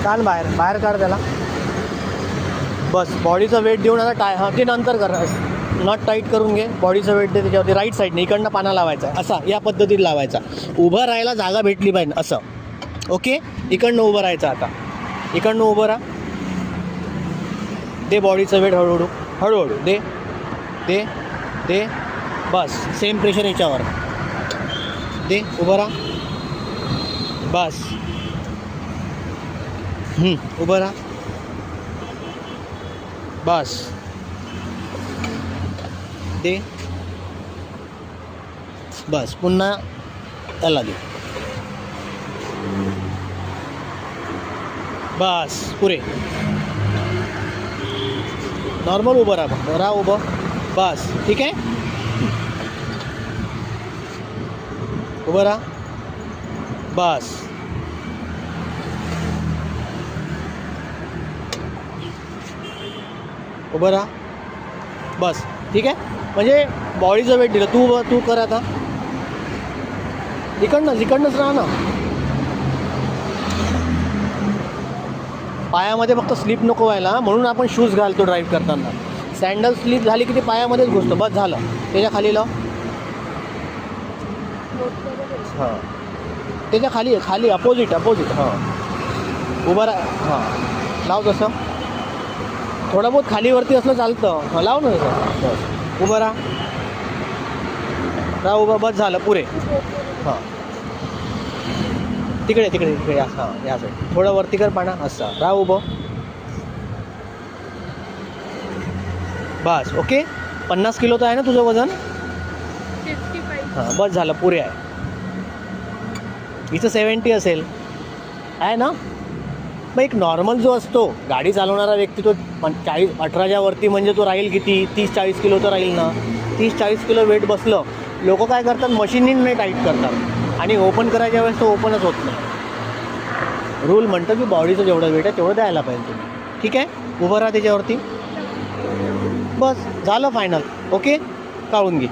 काढ बाहेर, बाहेर काढ त्याला. बस बॉडीचं वेट देऊन आता हां ते नंतर कर. नट टाईट करून घे, बॉडीचं वेट दे त्याच्यावरती. राईट साईडने इकडनं पाना लावायचा आहे असा, या पद्धतीने लावायचा. उभं राहायला जागा भेटली पाहिजे असं. ओके, इकडनं उभं राहायचं. आता इकडनं उभं राहा. दे बॉडीचं वेट हळूहळू हळूहळू दे दे दे. बस सेम प्रेशर याच्यावर दे. उभं राहा. बस उभं राहा. बस दे. बस पुन्हा त्याला दे. बस पुरे. नॉर्मल उभं राहा. फक्त राहा उभं. बस ठीक आहे. उभं राहा. बस उभं राहा. बस ठीक आहे. म्हणजे बॉडीचं वेट दिलं. तू कर आता. इकडनंच राहा ना. पायामध्ये फक्त स्लिप नको व्हायला म्हणून आपण शूज घालतो ड्राईव्ह करताना. सँडल स्लिप झाली की ते पायामध्येच घुसतो. बस झालं. त्याच्या खाली लाव. हां त्याच्या खाली अपोजिट. हां उभं राहा. हां लाव तसं. थोडं बहुत खालीवरती असलं चालतं. हां लाव ना तसं. बस उभं राहा. उभं. बस झालं पुरे. हां तिकडे हां या साईड. थोडं वरती कर पाना असं. राहा उभं. बस ओके. 50 किलो तर आहे ना तुझं वजन. 55. हां बस झालं पुरे आहे. हिचं 70 असेल आहे ना. मग एक नॉर्मल जो असतो गाडी चालवणारा व्यक्ती तो 18च्या वरती म्हणजे तो राहील किती 30-40 किलो तर राहील ना. 30-40 किलो वेट बसलं. लोक काय करतात मशीनने टाईट करतात आणि ओपन करायच्या वेळेस तो ओपनच होत नाही. रूल म्हणतं की बॉडीचं जेवढं वेट आहे तेवढं द्यायला पाहिजे तुम्ही. ठीक आहे. उभं राहा त्याच्यावरती. बस झालं फायनल. ओके काढून घे.